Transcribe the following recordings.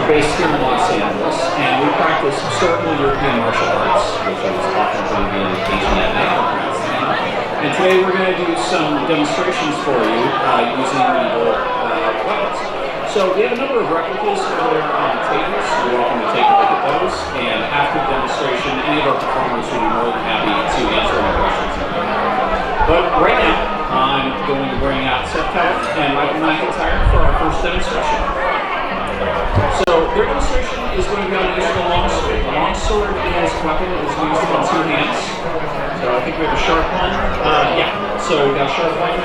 We're based here in Los Angeles, and we practice historical European martial arts, which is often going to be an occasion at night. And today we're going to do some demonstrations for you using medieval weapons. So we have a number of replicas over there on the tables. You're welcome to take a look at those. And after the demonstration, any of our performers will be more than happy to answer any questions. But right now, I'm going to bring out Seth Kellett and Michael McIntyre for our first demonstration. So their demonstration is going to be on the use of the longsword. The longsword as a weapon is used on two hands. So I think we have a sharp one. Yeah, so we've got a sharp one.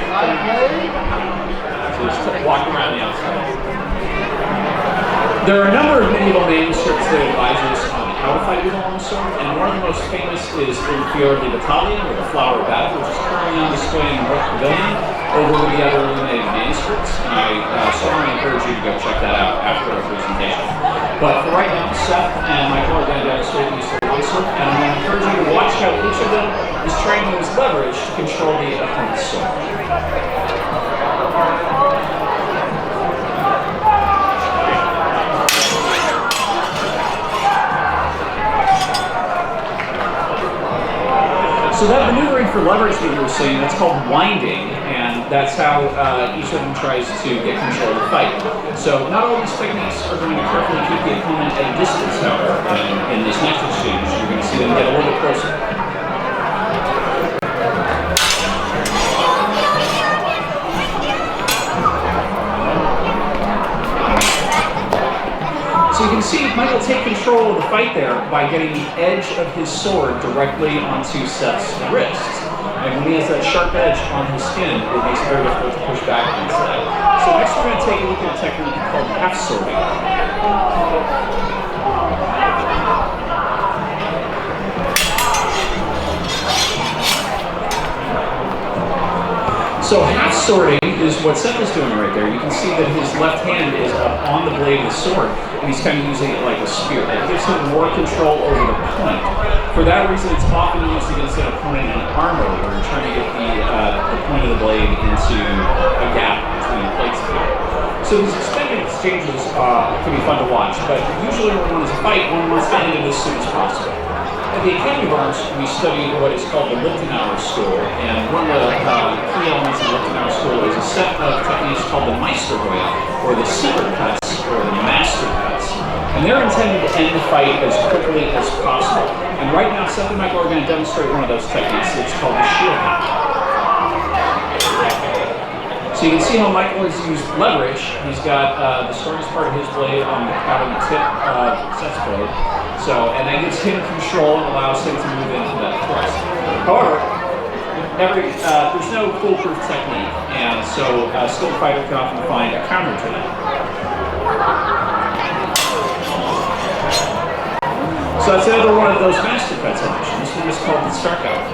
So just walk around the outside. There are a number of medieval manuscripts that advise us on how to fight with a longsword, and one of the most famous is Il Fior di Battaglia, or the Flower of Battle, which is currently on display in the North Pavilion over with the other illuminated manuscripts, and I strongly encourage you to go check that out after our presentation. But for right now, Seth and Michael are going to demonstrate the use of the longsword, and I'm going to encourage you to watch how each of them is trying to use leverage to control the opponent's sword. So that maneuvering for leverage that you were saying, that's called winding, and that's how each of them tries to get control of the fight. So not all these techniques are going to carefully keep the opponent at a distance, however, and in this next exchange, you're going to see them get a little bit closer. So you can see Michael take control of the fight there by getting the edge of his sword directly onto Seth's wrist. And when he has that sharp edge on his skin, it makes it very difficult to push back against that. So next we're going to take a look at a technique called half swording. So half swording is what Seth is doing right there. You can see that his left hand is up on the blade of the sword, and he's kind of using it like a spear. It gives him more control over the point. For that reason, it's often used against an opponent in armor, where you're trying to get the point of the blade into a gap between the plates here. So these extended exchanges can be fun to watch, but usually when one is a fight, one wants to end it as soon as possible. At the Academy of Arms, we study what is called the Lichtenauer School, and one of the key elements of the Lichtenauer School is a set of techniques called the Meisterhöhe, or the secret cuts, or the master cuts. And they're intended to end the fight as quickly as possible. And right now, Seth and Michael are going to demonstrate one of those techniques. It's called the shield hack. So you can see how Michael has used leverage. He's got the strongest part of his blade on the tip of Seth's blade. So, and that gives him control and allows him to move into that thrust. However, there's no foolproof technique, and so a skilled fighter can often find a counter to that. So that's another one of those master cuts I mentioned. This one is called the Starkout.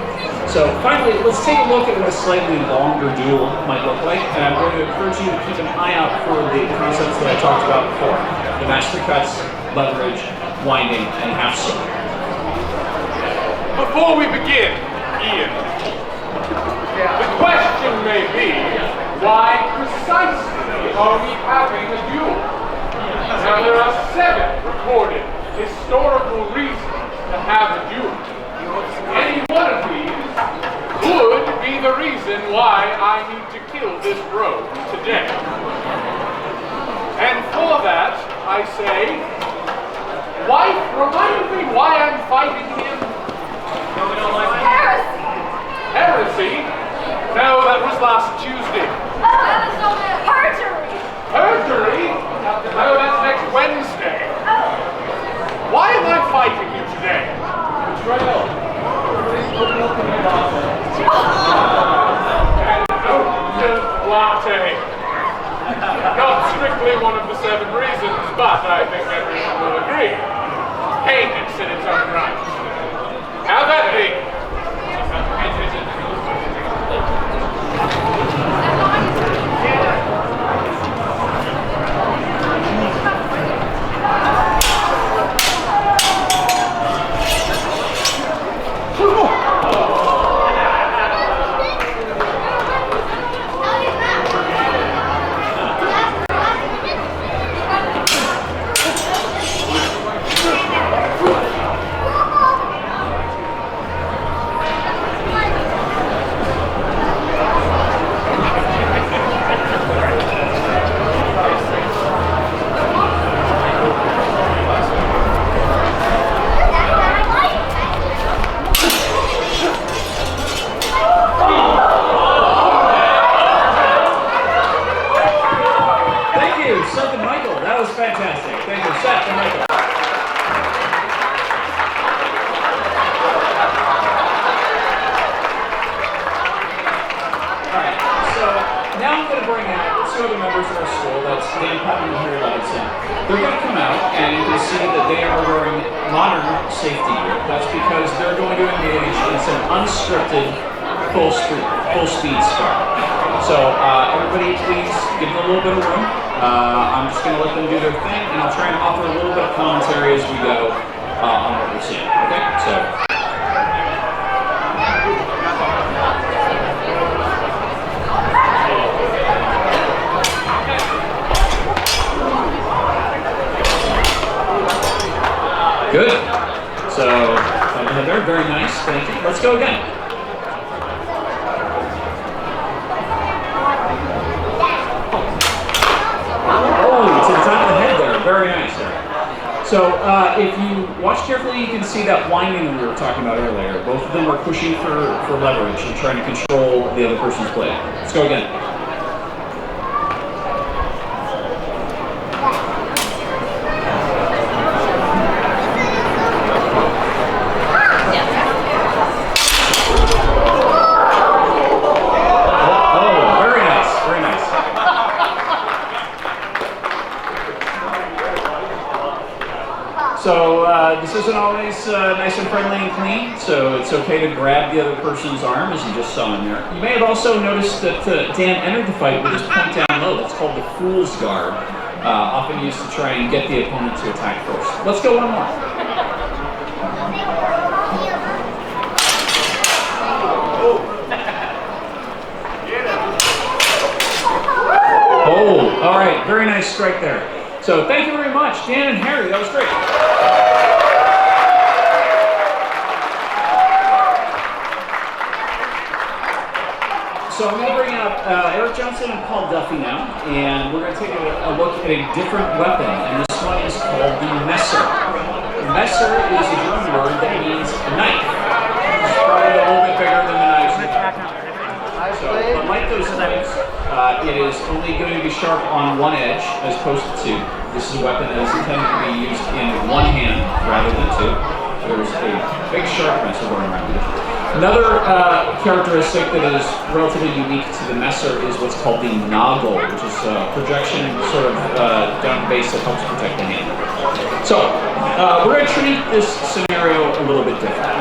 So finally, let's take a look at what a slightly longer duel might look like, and I'm going to encourage you to keep an eye out for the concepts that I talked about before. The master cuts, leverage, winding, and half sword. Before we begin, Ian, the question may be, why precisely are we having a duel? Now there are 7 recorded historical reasons to have a duel. Any one of these could be the reason why I need to kill this rogue today. And for that, I say, wife, remind me why I'm fighting him. Heresy! Heresy? No, that was last Tuesday. Oh, that was no perjury! Perjury? No, that's next Wednesday. Oh. Why am I fighting you today? Betrayal. And latte. Not strictly one of the 7 reasons, but I think everyone will agree. Heinous in its own right. How that be? you, Seth and Michael. That was fantastic. Thank you, Seth and Michael. Alright, so now I'm going to bring out two other members of our school. That's Dan Putnam and Harry Levinson. They're going to come out, and you can see that they are wearing modern safety gear. That's because they're going to engage in some unscripted full speed stuff. So everybody please give them a little bit of room. I'm just going to let them do their thing, and I'll try and offer a little bit of commentary as we go on what we're seeing. Okay? So. Good. So, Heather, very nice. Thank you. Let's go again. To the top of the head there. Very nice there. So if you watch carefully, you can see that winding that we were talking about earlier. Both of them are pushing for leverage and trying to control the other person's blade. Let's go again. So this isn't always nice and friendly and clean, so it's okay to grab the other person's arm, as you just saw in there. You may have also noticed that Dan entered the fight with his point down low. That's called the fool's guard, often used to try and get the opponent to attack first. Let's go one more. Oh, all right, very nice strike there. So thank you very much, Dan and Harry, that was great. So I'm going to bring out Eric Johnson and Paul Duffy now, and we're going to take a look at a different weapon, and this one is called the Messer. Messer is a German word that means a knife. It's probably a little bit bigger than the knives. So unlike those knives, it is only going to be sharp on one edge as opposed to two. This is a weapon that is intended to be used in one hand rather than two. There's a big sharpness going around it. Another characteristic that is relatively unique to the Messer is what's called the Nagel, which is a projection sort of down the base that helps protect the hand. So we're going to treat this scenario a little bit different.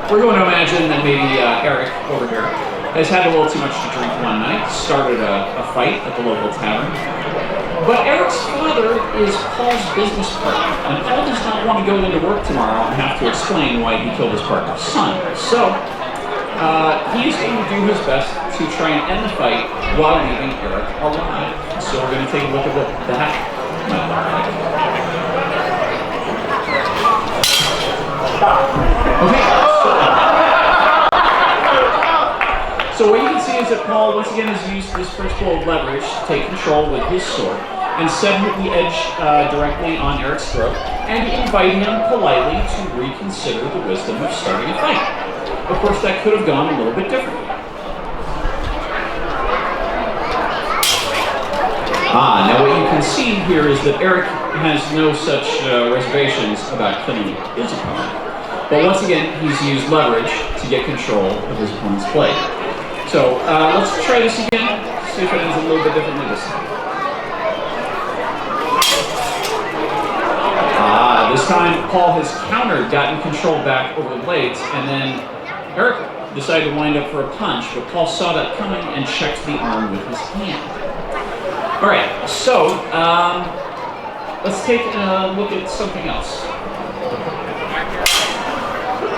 We're going to imagine that maybe Eric over here has had a little too much to drink one night, started a fight at the local tavern. But Eric's father is Paul's business partner, and Paul does not want to go into work tomorrow and have to explain why he killed his partner's son. So he's going to do his best to try and end the fight while leaving Eric alive. So we're going to take a look at what that might look like. Okay. So what you can see is that Paul, once again, has used this principle of leverage to take control with his sword and set the edge directly on Eric's throat and invite him politely to reconsider the wisdom of starting a fight. Of course, that could have gone a little bit differently. Now what you can see here is that Eric has no such reservations about killing his opponent. But once again, he's used leverage to get control of his opponent's blade. So let's try this again, see if it ends a little bit differently this time. This time Paul has countered, gotten control back over the blades, and then Eric decided to wind up for a punch, but Paul saw that coming and checked the arm with his hand. Alright, so let's take a look at something else.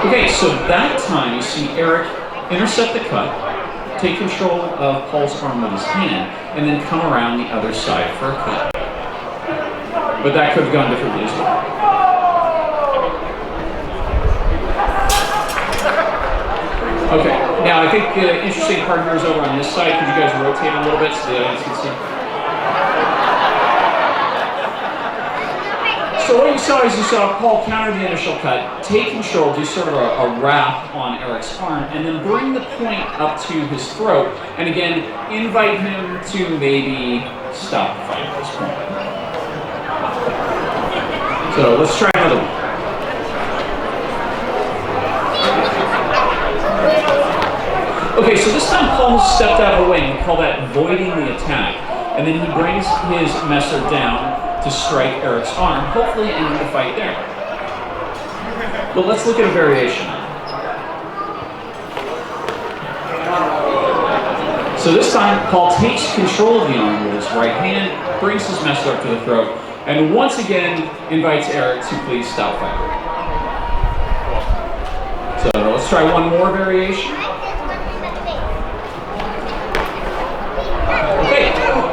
Okay, so that time you see Eric intercept the cut, take control of Paul's arm with his hand, and then come around the other side for a cut. But that could have gone differently as well. Okay, now I think the interesting part here is over on this side. Could you guys rotate a little bit so the audience can see? So So what you saw is you saw Paul counter the initial cut, take control, do sort of a wrap on Eric's arm, and then bring the point up to his throat, and again, invite him to maybe stop the fight at this point. So let's try another one. Okay, so this time Paul has stepped out of the way, and we call that voiding the attack. And then he brings his messer down to strike Eric's arm, hopefully ending the fight there. But let's look at a variation. So this time, Paul takes control of the arm with his right hand, brings his messer up to the throat, and once again invites Eric to please stop fighting. So let's try one more variation.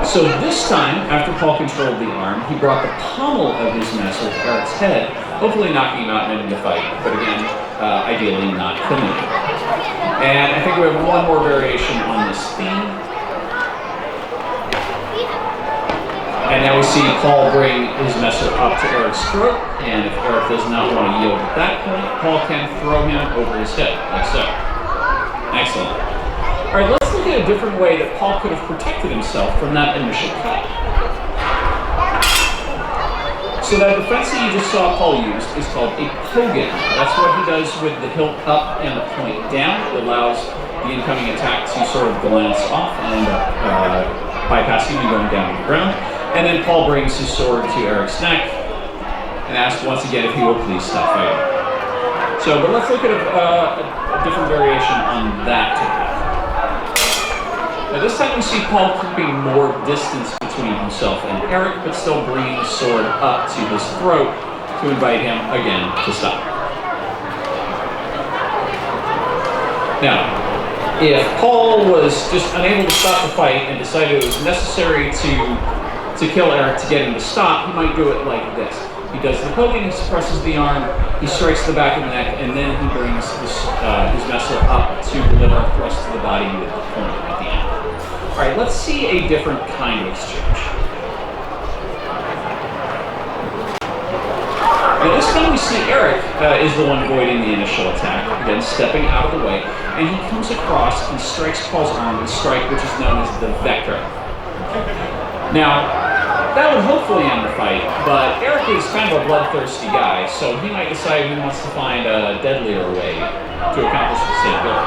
So this time, after Paul controlled the arm, he brought the pommel of his messer to Eric's head, hopefully knocking him out and ending the fight, but again, ideally not killing him. And I think we have one more variation on this theme. And now we see Paul bring his messer up to Eric's throat, and if Eric does not want to yield at that point, Paul can throw him over his head, like so. Excellent. All right, let's look at a different way that Paul could have protected himself from that initial cut. So that defense that you just saw Paul use is called a pogen. That's what he does with the hilt up and the point down. It allows the incoming attack to sort of glance off and end up bypassing and going down to the ground. And then Paul brings his sword to Eric's neck and asks once again if he will please stop fighting. So, but let's look at a different variation on that technique. Now this time we see Paul keeping more distance between himself and Eric, but still bringing the sword up to his throat to invite him again to stop. Now, if Paul was just unable to stop the fight and decided it was necessary to kill Eric to get him to stop, he might do it like this. He does the poking, he suppresses the arm, he strikes the back of the neck, and then he brings his messer up to deliver a thrust to the body with the point at the end. All right, let's see a different kind of exchange. Now this time we see Eric is the one voiding the initial attack, again stepping out of the way, and he comes across and strikes Paul's arm with a strike which is known as the vector. Now, that would hopefully end the fight, but Eric is kind of a bloodthirsty guy, so he might decide he wants to find a deadlier way to accomplish the same goal.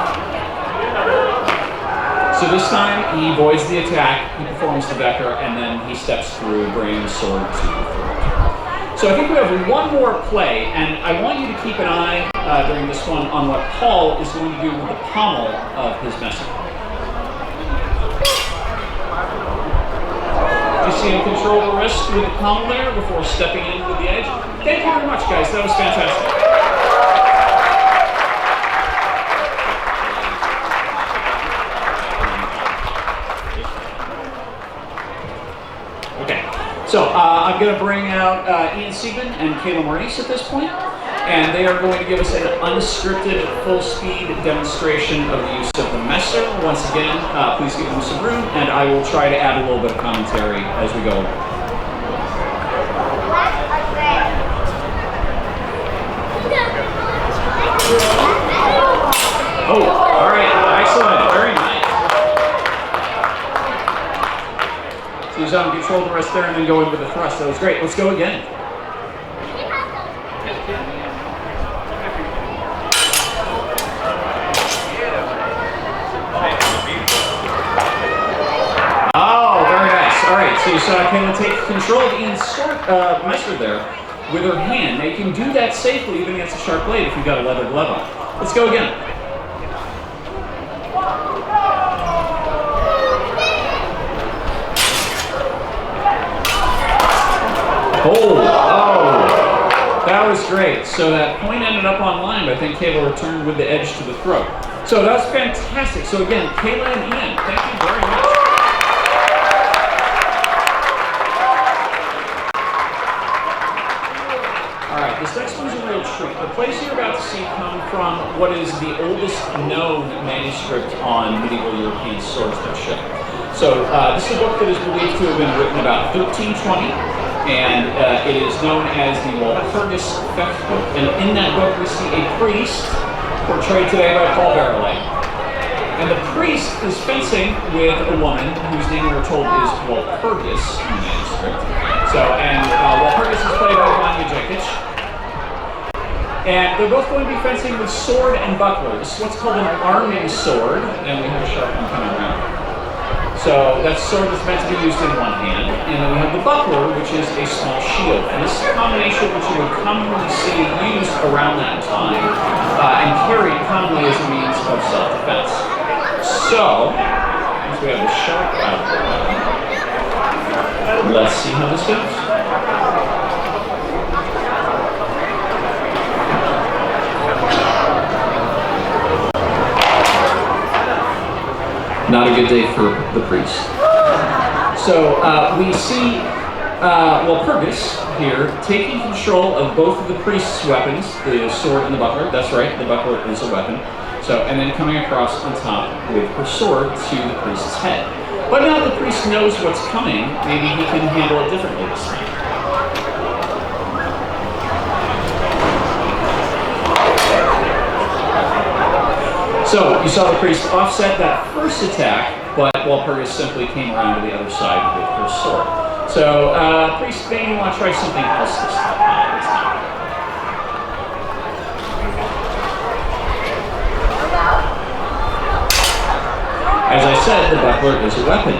So this time, he voids the attack, he performs the vector, and then he steps through, bringing the sword to the throat. So I think we have one more play, and I want you to keep an eye during this one on what Paul is going to do with the pommel of his messer. Do you see him control the wrist with the pommel there before stepping in with the edge? Thank you very much, guys. That was fantastic. So I'm going to bring out Ian Siegman and Kayla Maurice at this point, and they are going to give us an unscripted, full-speed demonstration of the use of the messer. Once again, please give them some room, and I will try to add a little bit of commentary as we go along. Oh, all right, excellent, very nice. So you saw him control the wrist there and then go in with the thrust. That was great. Let's go again. Oh, very nice. All right, so you saw Kayla take control of Ian's messer there with her hand. Now you can do that safely even against a sharp blade if you've got a leather glove on. Let's go again. Oh, that was great. So that point ended up on line, but I think Kayla returned with the edge to the throat. So that was fantastic. So again, Kayla and Ian, thank you very much. All right, this next one's a real treat. The plays you're about to see come from what is the oldest known manuscript on medieval European swordsmanship. So this is a book that is believed to have been written about 1320, and it is known as the Walpurgis Theft Book. And in that book we see a priest, portrayed today by Paul Verlaine. And the priest is fencing with a woman whose name we're told is Walpurgis in the manuscript. So, and Walpurgis is played by Vanya Jekic. And they're both going to be fencing with sword and buckler. This is what's called an arming sword, and we have a sharp one coming around. So that's a sword that's meant to be used in one hand, and then we have the buckler, which is a small shield. And this is a combination which you would commonly see used around that time, and carried commonly as a means of self-defense. So, as we have the sharp out there, let's see how this goes. Not a good day for the priest. So we see Walpurgis here taking control of both of the priest's weapons, the sword and the buckler. That's right, the buckler is a weapon. So, and then coming across on top with her sword to the priest's head. But now that the priest knows what's coming, maybe he can handle it differently this time. So, you saw the priest offset that first attack, but Walpurgis simply came around to the other side with her sword. So, priest may want to try something else this time. As I said, the buckler is a weapon.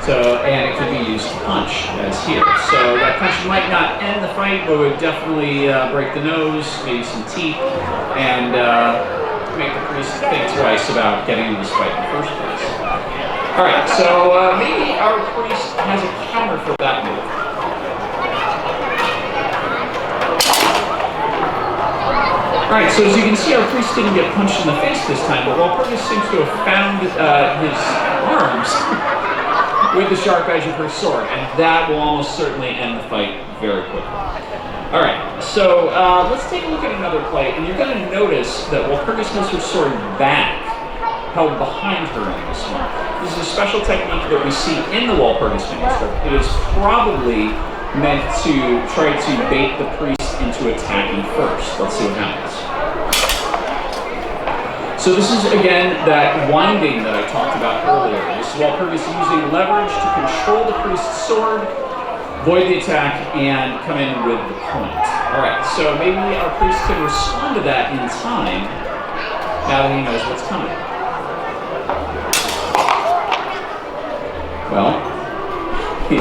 So, and it can be used to punch, as here. So that punch might not end the fight, but would definitely break the nose, maybe some teeth, and make the priest think twice about getting into this fight in the first place. Alright, so maybe our priest has a counter for that move. Alright, so as you can see, our priest didn't get punched in the face this time, but Walpurgis seems to have found his arms with the sharp edge of her sword, and that will almost certainly end the fight very quickly. Alright, so let's take a look at another play, and you're going to notice that Walpurgis has her sword back, held behind her in this one. This is a special technique that we see in the Walpurgis manuscript. It is probably meant to try to bait the priest into attacking first. Let's see what happens. So this is, again, that winding that I talked about earlier. This is Walpurgis using leverage to control the priest's sword, void the attack, and come in with the point. Alright, so maybe our priest can respond to that in time, now that he knows what's coming. Well, he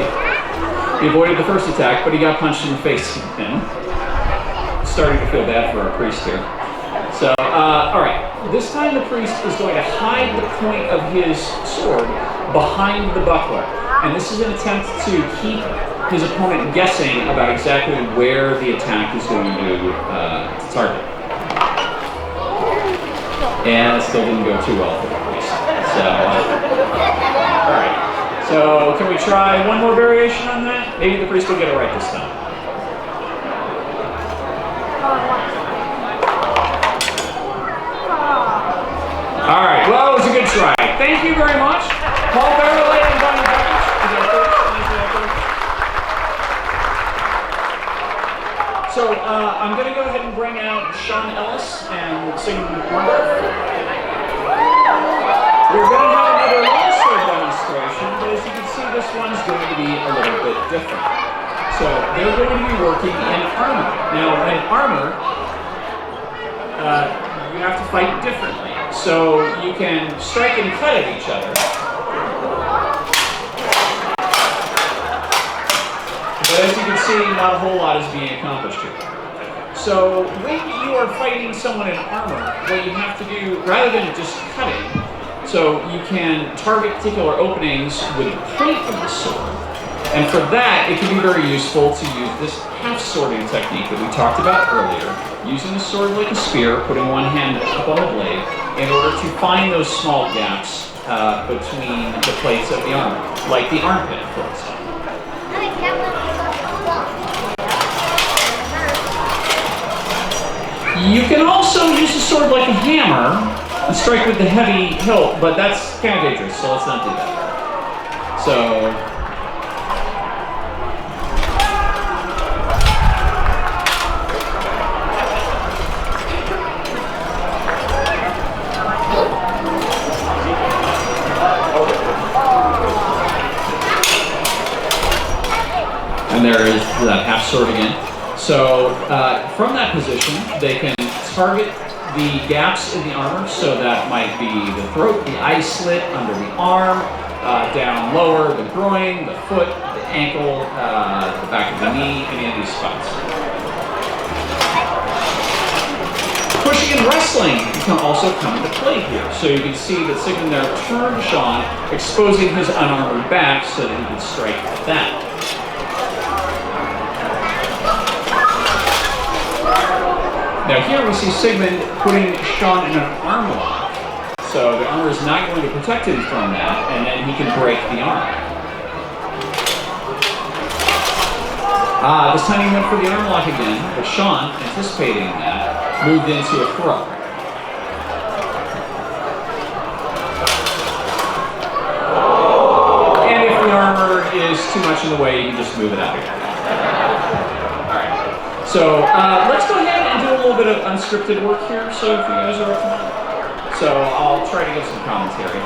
avoided the first attack, but he got punched in the face again. Starting to feel bad for our priest here. So, alright. This time the priest is going to hide the point of his sword behind the buckler. And this is an attempt to keep his opponent guessing about exactly where the attack is going to target. And it still didn't go too well for the priest. So, alright. So, can we try one more variation on that? Maybe the priest will get it right this time. Alright, well, it was a good try. Thank you very much. Paul Verlaine and Vanya Jekic is our first. So, I'm going to go ahead and bring out Sean Ellis and sing Wonder. We're going to have another lasso demonstration, but as you can see, this one's going to be a little bit different. So, they're going to be working in armor. Now, in armor, you have to fight differently. So you can strike and cut at each other. But as you can see, not a whole lot is being accomplished here. So when you are fighting someone in armor, what you have to do, rather than just cutting, so you can target particular openings with the point of the sword. And for that, it can be very useful to use this half-swording technique that we talked about earlier, using the sword like a spear, putting one hand up on the blade, in order to find those small gaps between the plates of the armor, like the armpit, for example. You can also use a sword like a hammer and strike with the heavy hilt, but that's kind of dangerous, so let's not do that. So and there is that half sword again. So from that position, they can target the gaps in the armor. So that might be the throat, the eye slit, under the arm, down lower, the groin, the foot, the ankle, the back of the knee, any of these spots. Pushing and wrestling can also come into play here. So you can see that Sigmund there turned Sean, exposing his unarmored back so that he could strike at that. Now here we see Sigmund putting Sean in an arm lock. So the armor is not going to protect him from that, and then he can break the arm. This time he went for the arm lock again, but Sean, anticipating that, moved into a throw. And if the armor is too much in the way, you can just move it out again. Alright, so let's go ahead and do a little bit of unscripted work here, so if you guys are up to that. So I'll try to give some commentary.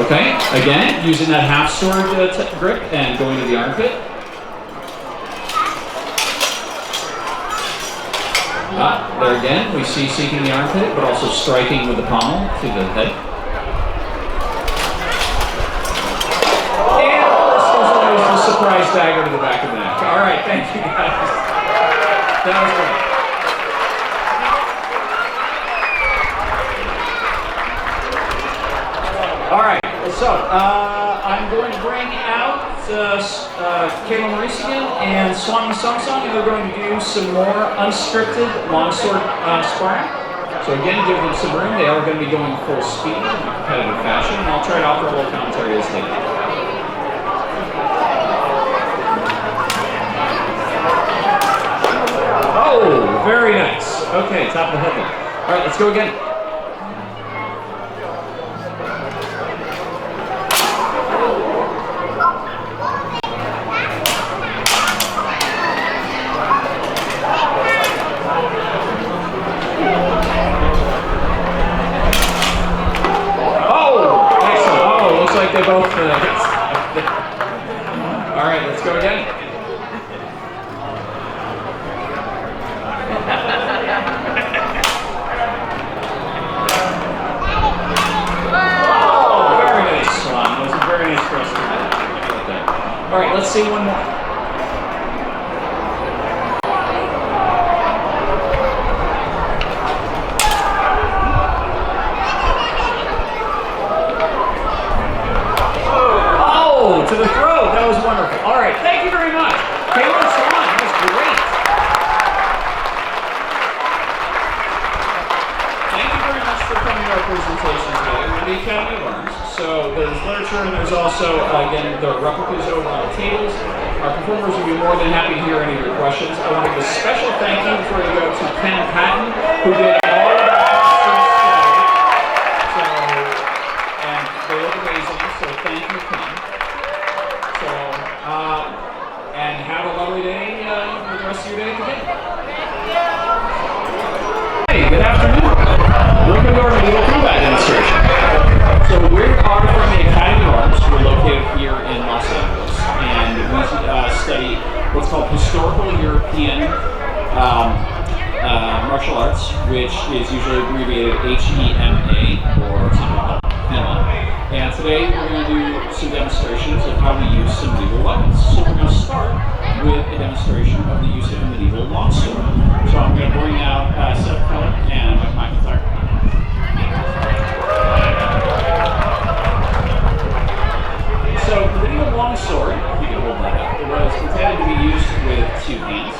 Okay, again, using that half sword grip and going to the armpit. There again, we see seeking the armpit, but also striking with the pommel to the head. And of course, there's always the surprise dagger to the back of the neck. All right, thank you guys. That was great. All right, so I'm going to bring out Kayla Maurice again and Swami Samsung, and they're going to do some more unscripted longsword sparring. So again, give them some room. They are going to be going full speed in a competitive fashion, and I'll try to offer a little commentary as they go. Oh, very nice. Okay, top of the head there. All right, let's go again. Oh, excellent. Oh, looks like they both. All right, let's go again. All right, let's see one more. Oh, to the throat. That was wonderful. All right, thank you very much. Kayla Swan, that was great. Thank you very much for coming to our presentation today with the Academy of Arms. So there's literature, and there's also, again, the replicas over on the tables. Our performers will be more than happy to hear any of your questions. I want to give a special thank you before you go to Ken Patton, who did all of our costumes today. And they look amazing, so thank you, Ken. So, and have a lovely day for the rest of your day today. Hey, good afternoon. Welcome to our medieval combat demonstration. So we are from the Academy of Arms. We're located here in Los Angeles, and we study what's called historical European martial arts, which is usually abbreviated HEMA or something called HEMA. And today we're going to do some demonstrations of how we use some medieval weapons. So we're going to start with a demonstration of the use of a medieval longsword. So I'm going to bring out Seth Keller and Mike McIntyre. So the medieval longsword, if you can hold that up, was intended to be used with two hands.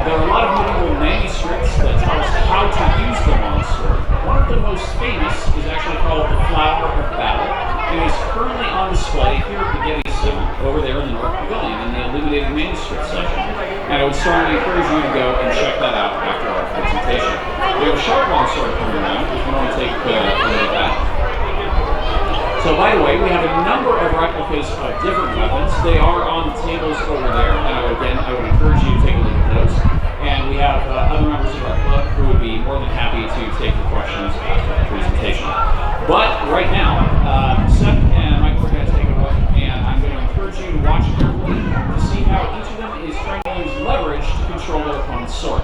There are a lot of medieval manuscripts that tell us how to use the longsword. One of the most famous is actually called the Flower of Battle, and is currently on display here at the Getty over there in the North Pavilion in the illuminated manuscript section. And I would strongly encourage you to go and check that out after our presentation. We have a sharp longsword coming around if you want to take a look at that. So by the way, we have a number of replicas of different weapons. They are on the tables over there. Again, I would encourage you to take a look at those. And we have other members of our club who would be more than happy to take your questions after the presentation. But right now, Seth and Michael are going to take a look, and I'm going to encourage you to watch carefully to see how each of them is trying to use leverage to control their opponent's sword.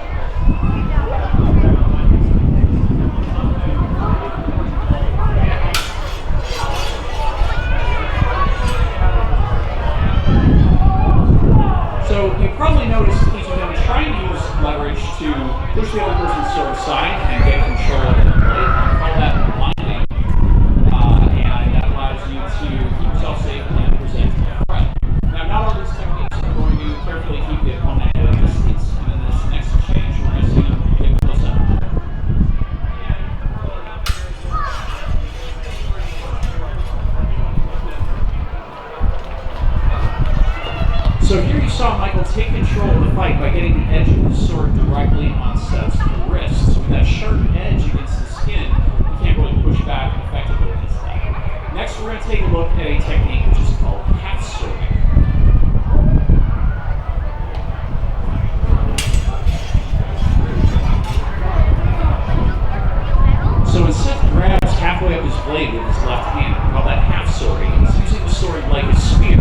So you probably noticed each of them trying to use leverage to push the other person's sword aside and get control of the blade. I call that blinding, and that allows you to keep yourself safe and present a threat. Now, not all these techniques are going to carefully keep the opponent at a distance, and in this next exchange, we're going to see them get close up. So here you saw Michael take control of the fight by getting the edge of his sword directly on Seth's wrist. So with that sharp edge against the skin, you can't really push back effectively against that. Next, we're going to take a look at a technique which is called half swording. So when Seth grabs halfway up his blade with his left hand, we call that half swording. He's using the sword like a spear.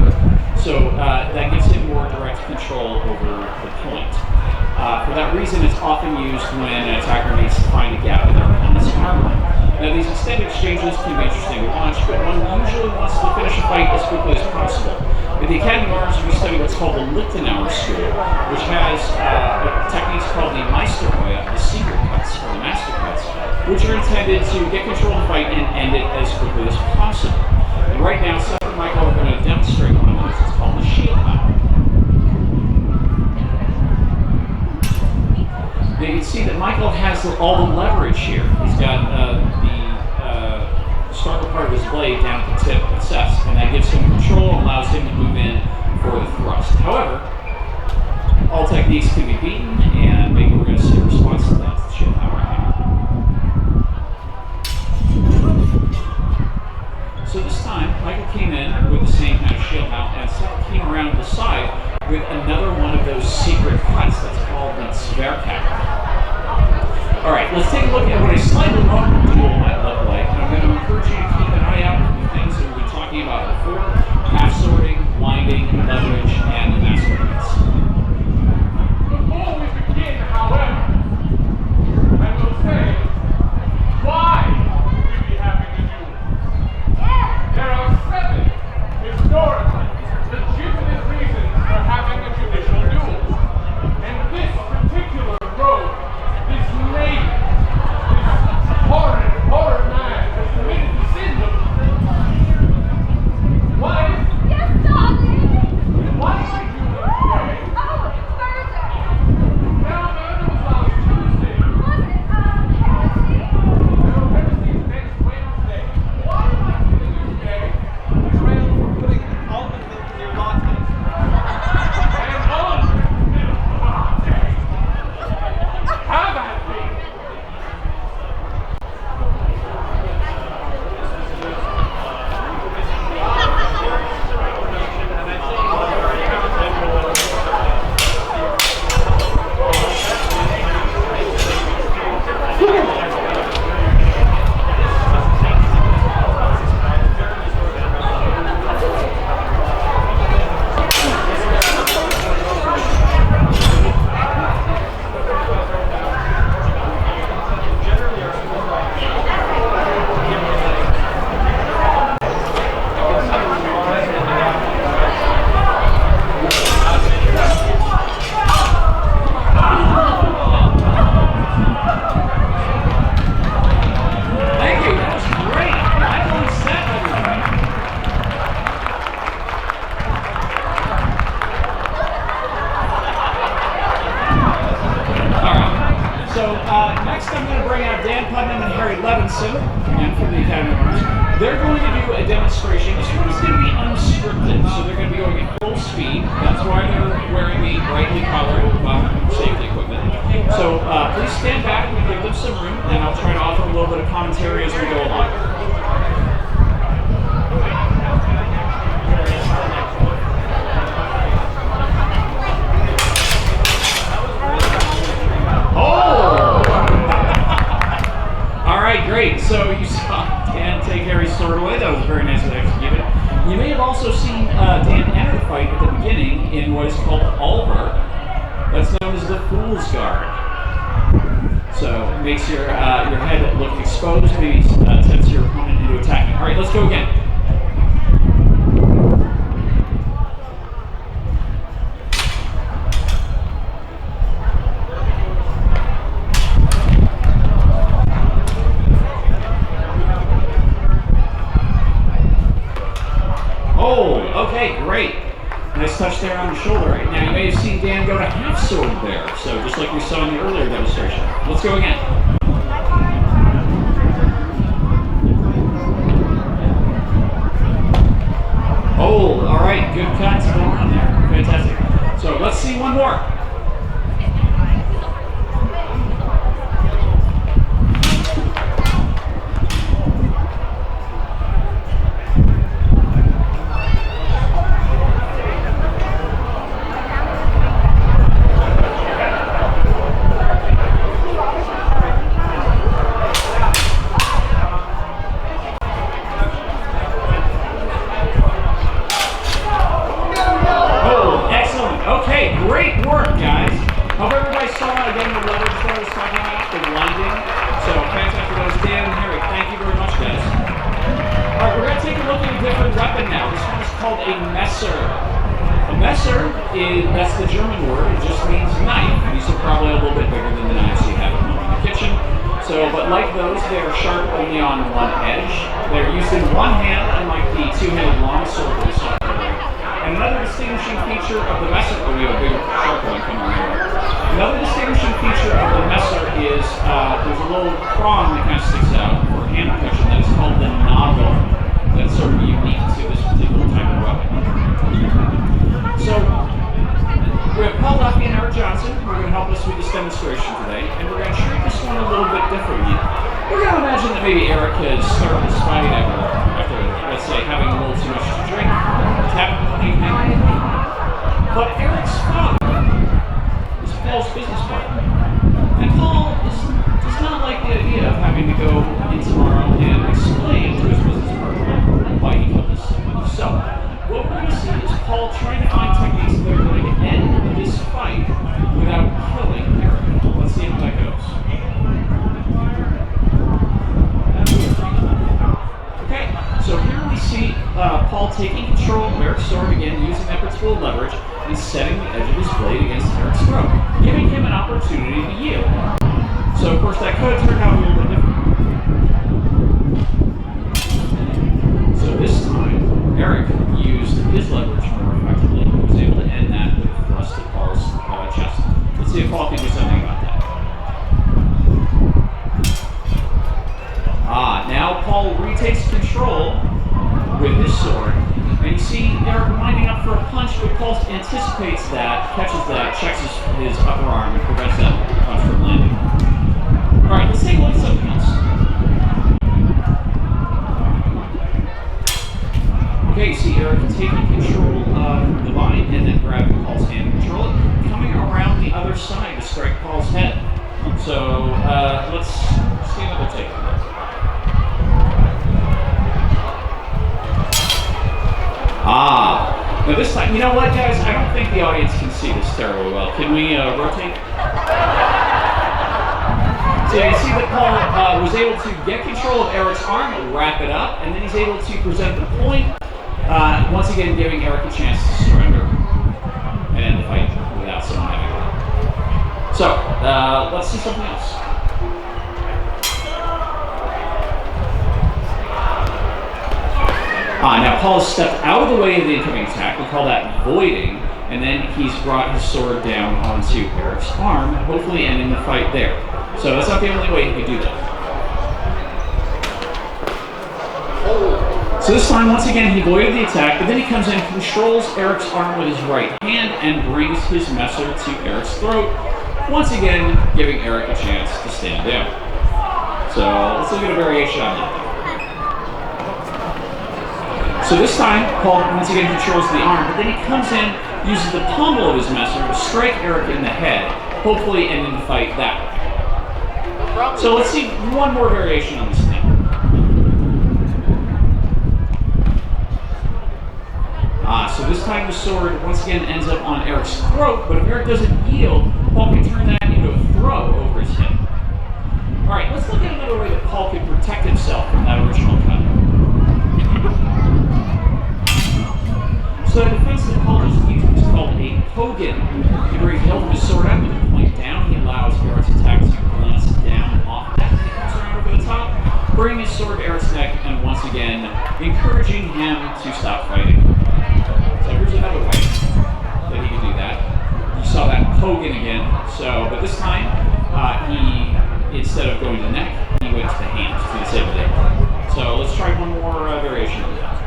So that gives him more direct control over the point. For that reason, it's often used when an attacker needs to find a gap in their opponent's armor. Now, these extended exchanges can be interesting to watch, but one usually wants to finish a fight as quickly as possible. At the Academy of Arms, we study what's called the Lichtenauer School, which has techniques called the Meisterfeuer, the secret cuts, or the master cuts, which are intended to get control of the fight and end it as quickly as possible. And right now, Seth and Michael are going to demonstrate one of those. It's called the shield power. Now you can see that Michael has all the leverage here. He's got the starboard part of his blade down at the tip of Seth's, and that gives him control and allows him to move in for the thrust. However, all techniques can be beaten, and maybe we're going to see a response to that. The shield power right now. So this time, Michael came in with the same kind of shield mount, and Seth came around the side with another one of those secret cuts that's called the Zwerghack. Alright, let's take a look at what a slightly longer duel might look like. I'm going to encourage you to keep an eye out for the things that we've been talking about before: half swording, blinding, leverage, and the master cuts. Before we begin, however, I will say, why would we be having a duel? There are 7 historically legitimate reasons for having a judicial duel. And this particular rogue, this knave, this horrid man has committed the sin of do a demonstration. This one is going to be unscripted, so they're going to be going at full speed. That's why they're wearing the brightly colored safety equipment. So please stand back and give them some room, and I'll try to offer a little bit of commentary as we go along. Great, so you saw Dan take Harry's sword away. That was very nicely executed. You may have also seen Dan enter the fight at the beginning in what is called Alver. That's known as the Fool's Guard. So it makes your head look exposed, maybe tempts your opponent into attacking. All right, let's go again. Okay, great. Nice touch there on the shoulder. Right now, you may have seen Dan go to half sword there, so just like we saw in the earlier demonstration. Let's go again. Oh, all right, good cuts going on there. Fantastic. So let's see one more. That's the German word. It just means knife. These are probably a little bit bigger than the knives you have at home in the kitchen. So, but like those, they are sharp only on one edge. They're used in one hand, unlike the two-handed longsword we saw earlier. And another distinguishing feature of the Messer, we have a big sharp one coming right here. Another distinguishing feature of the Messer is there's a little prong that kind of sticks out for hand protection that is called the nozzle. That's sort of unique to this particular type of weapon. So, we have Paul Duffy and Eric Johnson who are going to help us with this demonstration today, and we're going to treat this one a little bit differently. We're going to imagine that maybe Eric has started this fight after, let's say, having a little too much to drink, having one evening. But Eric's father is Paul's business partner, and Paul does not like the idea of having to go in tomorrow and explain to his business partner why he killed his son. So, what we're going to see is Paul trying to find techniques that are going to end this fight without killing Eric. Let's see how that goes. Okay, so here we see Paul taking control of Eric's sword again, using that principle of leverage, and setting the edge of his blade against Eric's throat, giving him an opportunity to yield. So, of course, that could turn out a little bit different. So this time, Eric used his leverage more effectively. He was able to end that with a thrust to Paul's chest. Let's see if Paul can do something about that. Now Paul retakes control with his sword, and you see Eric winding up for a punch, but Paul anticipates that, catches that, checks his upper arm, and prevents that punch from landing. Alright, let's take a look at something else. Okay, you see Eric taking control of the vine and then grabbing Paul's hand to control it, coming around the other side to strike Paul's head. So let's see another take on that. Now this time, you know what, guys? I don't think the audience can see this terribly well. Can we rotate? So you see that Paul was able to get control of Eric's arm, wrap it up, and then he's able to present the point. Once again, giving Eric a chance to surrender and end the fight without someone having it. So, let's see something else. Now Paul has stepped out of the way of the incoming attack. We call that voiding, and then he's brought his sword down onto Eric's arm, hopefully ending the fight there. So that's not the only way he could do that. So this time, once again, he avoided the attack, but then he comes in, controls Eric's arm with his right hand, and brings his messer to Eric's throat, once again giving Eric a chance to stand down. So let's look at a variation on that. So this time, Paul once again controls the arm, but then he comes in, uses the pommel of his messer to strike Eric in the head, hopefully ending the fight that way. So let's see one more variation on this thing. So this time the sword once again ends up on Eric's throat, but if Eric doesn't yield, Paul can turn that into a throw over his head. Alright, let's look at another way that Paul can protect himself from that original cut. So the defense that Paul just used is called a Hogan, where he held his sword up with the point down. He allows Eric's attack to glance down off that. He comes around over the top, bringing his sword to Eric's neck, and once again encouraging him to stop fighting. So here's another way that he can do that. You saw that Hogan again. So, but this time he, instead of going to the neck, he went to the hands to disable it. So let's try one more variation of that.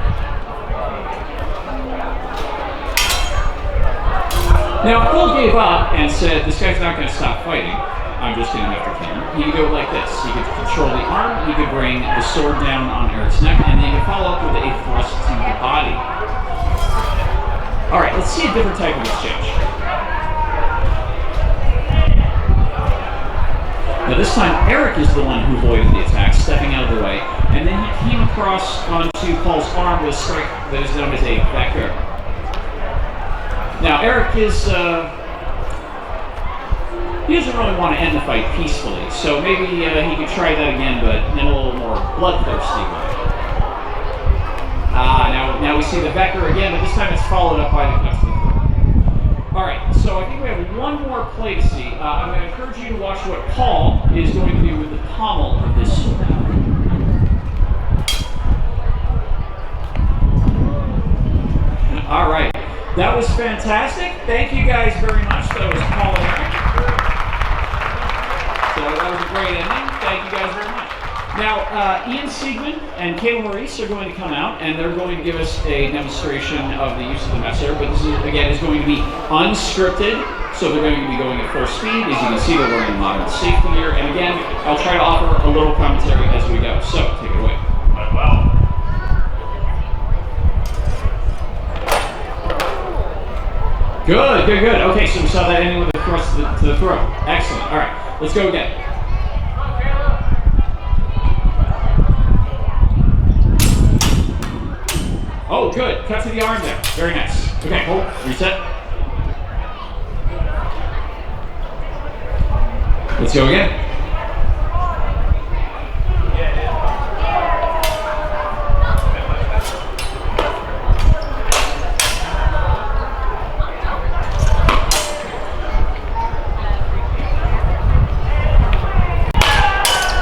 Now, Paul gave up and said, this guy's not going to stop fighting. I'm just going to have to kill him. He could go like this. He could control the arm, he could bring the sword down on Eric's neck, and then he could follow up with a thrust to the body. Alright, let's see a different type of exchange. Now this time, Eric is the one who avoided the attack, stepping out of the way, and then he came across onto Paul's arm with a strike that is known as a backer. Now, Eric is, he doesn't really want to end the fight peacefully, so maybe he could try that again, but then a little more bloodthirsty way. Now we see the Becker again, but this time it's followed up by the cut to the throat. Alright, so I think we have one more play to see. I'm going to encourage you to watch what Paul is going to do with the pommel of this sword. Alright. That was fantastic. Thank you guys very much. That was Paul and Eric. So that was a great ending. Thank you guys very much. Now, Ian Siegman and Kayla Maurice are going to come out, and they're going to give us a demonstration of the use of the messer. But this is, again, is going to be unscripted. So they're going to be going at full speed. As you can see, they're wearing modern safety gear. And again, I'll try to offer a little commentary as we go. So, take it away. Well. Good. Okay, so we saw that ending with a thrust to the throat. Excellent. All right, let's go again. Oh, good. Cut to the arm there. Very nice. Okay, hold. Reset. Let's go again.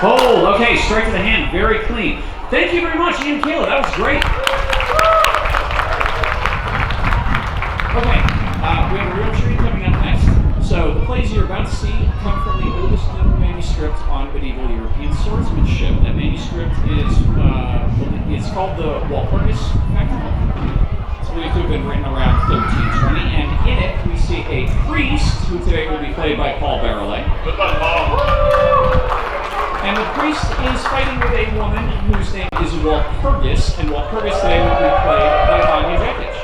Hold. Okay, straight to the hand. Very clean. Thank you very much, Ian and Kayla. That was great. Okay, we have a real treat coming up next. So the plays you're about to see come from the oldest known manuscript on medieval European swordsmanship. That manuscript is it's called the Walpurgis Factory. It's believed to have been written around 1320, and in it we see a priest who today will be played by Paul Barrelet. And the priest is fighting with a woman whose name is Walpurgis, and Walpurgis today will be played by Vanya Jekic.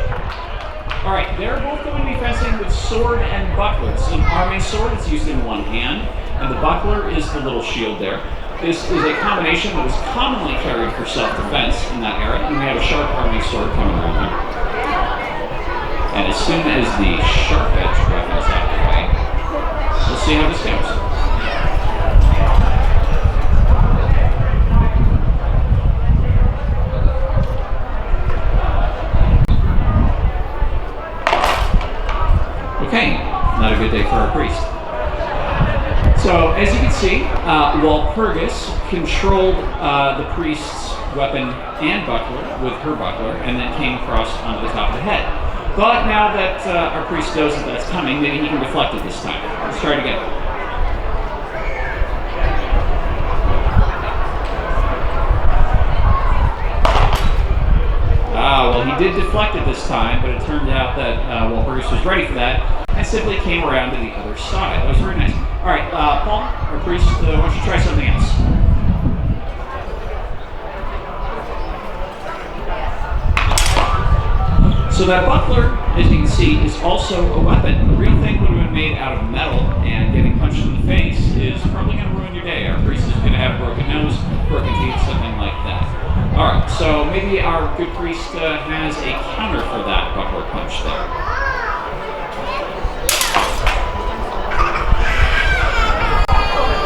Alright, they're both going to be fencing with sword and buckler. It's an arming sword, it's used in one hand, and the buckler is the little shield there. This is a combination that was commonly carried for self-defense in that era, and we have a sharp arming sword coming around here. And as soon as the sharp-edged weapon is out of the way, we'll see how this goes. Okay, not a good day for our priest. So, as you can see, Walpurgis controlled the priest's weapon and buckler with her buckler, and then came across onto the top of the head. But now that our priest knows that that's coming, maybe he can deflect it this time. Let's try it again. Well, he did deflect it this time, but it turned out that Walpurgis was ready for that and simply came around to the other side. That was very nice. All right, Paul, our priest, why don't you try something else? So that buckler, as you can see, is also a weapon. The real thing would have been made out of metal, and getting punched in the face is probably going to ruin your day. Our priest is going to have a broken nose, broken teeth, something like that. All right, so maybe our good priest has a counter for that buckler punch there.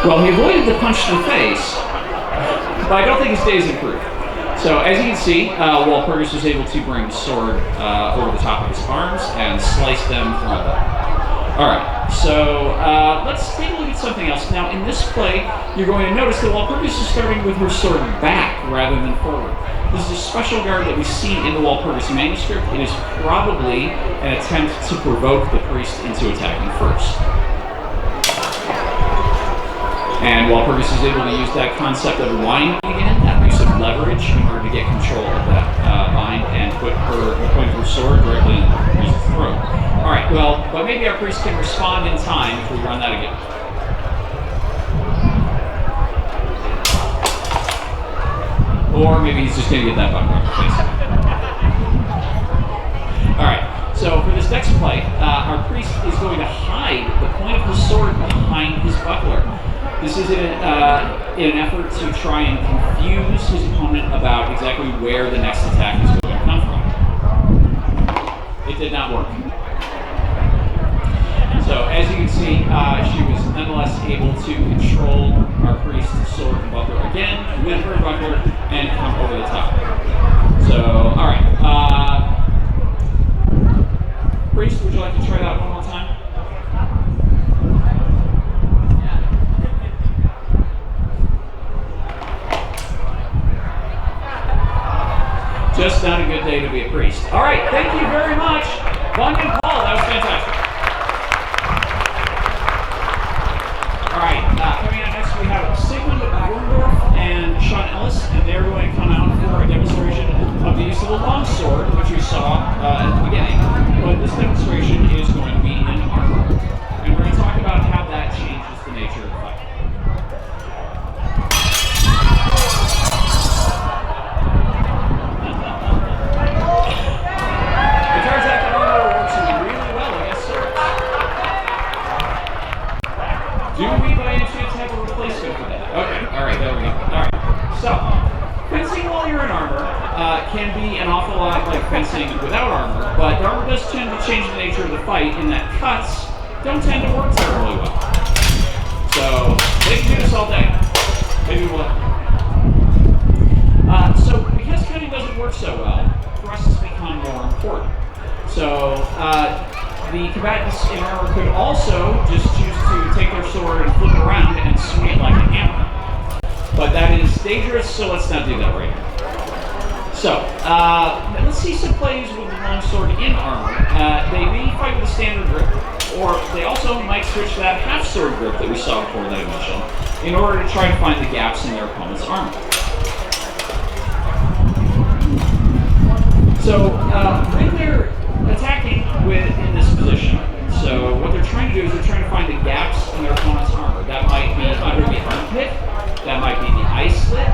Well, he avoided the punch to the face, but I don't think his day is improved. So as you can see, Walpurgis was able to bring the sword over the top of his arms and slice them from above. Alright, so let's take a look at something else. Now in this play, you're going to notice that Walpurgis is starting with her sword back rather than forward. This is a special guard that we see in the Walpurgis manuscript. It is probably an attempt to provoke the priest into attacking first. And Walpurgis is able to use that concept of winding again, that use of leverage, in order to get control of that bind and put the point of her sword directly in the priest's throat. All right, well, but maybe our priest can respond in time if we run that again. Or maybe he's just going to get that buckler. All right, so for this next play, our priest is going to hide the point of his sword behind his buckler. This is in an effort to try and confuse his opponent about exactly where the next attack is going to come from. It did not work. So as you can see, she was nonetheless able to control our priest's sword and buckler again with her buckler and come over the top. So, all right. Priest, would you like to try that one more time? Just not a good day to be a priest. All right, thank you very much, Vanya and Paul. That was fantastic. All right, coming out next we have Sigmund Wormdorf and Sean Ellis, and they're going to come out for a demonstration of the use of the longsword, which we saw at the beginning. But this demonstration is going to be in armor, and we're going to talk about how that changes the nature of the fight. Do we by any chance have a replacement for that? Okay, alright, there we go. Alright, so, fencing while you're in armor can be an awful lot like fencing without armor, but the armor does tend to change the nature of the fight in that cuts don't tend to work terribly well. So, they can do this all day. Maybe we'll... So, because cutting doesn't work so well, thrusts become more important. So, the combatants in armor could also just choose to take their sword and flip it around and swing it like a hammer. But that is dangerous, so let's not do that right now. So, let's see some plays with the longsword in armor. They may fight with a standard grip, or they also might switch to that half-sword grip that we saw before that I mentioned, in order to try to find the gaps in their opponent's armor. So, when they're attacking in this position, so what they're trying to do is they're trying to find the gaps in their opponent's armor. That might be under the armpit, that might be the eye slit,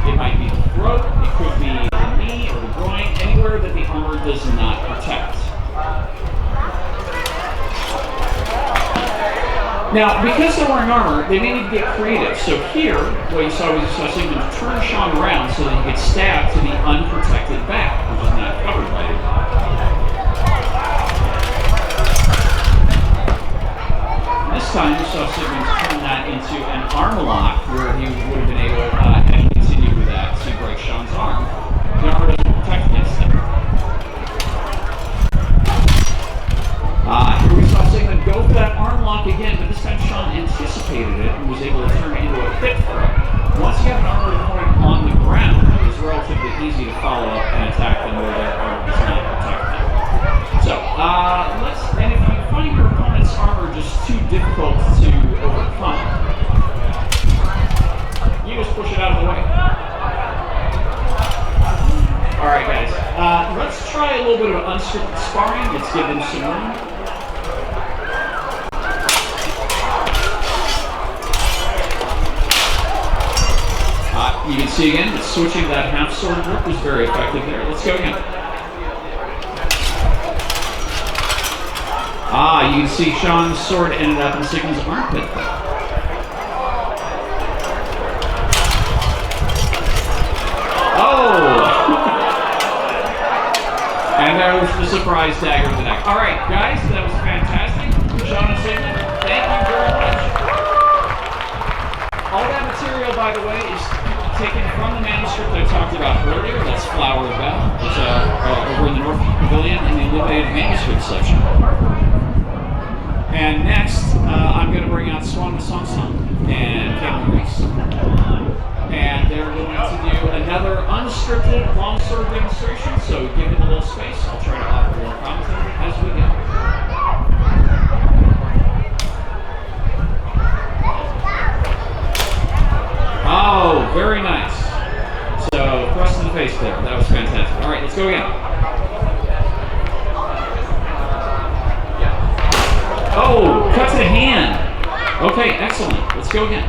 it might be the throat, it could be the knee or the groin, anywhere that the armor does not protect. Now, because they're wearing armor, they may need to get creative. So here, what you saw was Sigmund turn Sean around so that he could stab to the unprotected back, which is not covered by it. This time, you saw Sigmund turn that into an arm lock, where he would have been able to continue with that to break Sean's arm. The armor doesn't protect against that. Here we saw Sigmund go for that arm lock again, but this time Sean anticipated it and was able to turn it into a hip throw. Once you have an armored opponent on the ground, it is relatively easy to follow up and attack them where their armor does not protect them. So, and if you find your opponent's armor just too difficult to overcome, you just push it out of the way. Alright guys, Let's try a little bit of unscripted sparring. Let's give him some room. You can see again that switching that half sword grip was very effective there. Let's go again. You can see Sean's sword ended up in Sigma's armpit. And there was the surprise dagger to the neck. All right, guys, that was fantastic. Sean and Sigma, thank you very much. All that material, by the way, is taken from the manuscript I talked about earlier. That's Flower of Battle. It's over in the North Pavilion in the Illuminated Manuscript section. And next, I'm going to bring out Swan Song and Kevin Reese. And they're going to do another unscripted longsword demonstration, so give it a little space. I'll try to offer a little commentary as we go. Oh, very nice. So, thrust in the face there. That was fantastic. All right, let's go again. Oh, cut to the hand. Okay, excellent. Let's go again.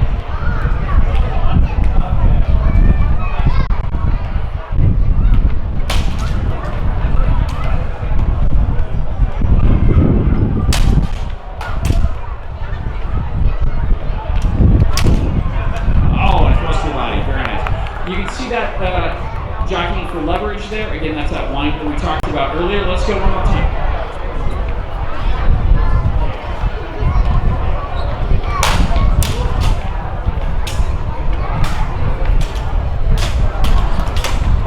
Jockeying for leverage there. Again, that's that wind that we talked about earlier. Let's go one more time.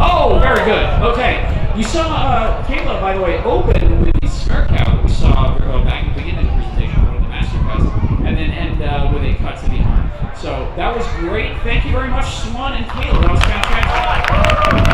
Oh, very good. Okay. You saw Kayla, by the way, open with the snare cow that we saw back at the beginning of the presentation, one of the master cuts, and then end with a cut to the arm. So that was great. Thank you very much, Swan and Kayla. That was fantastic.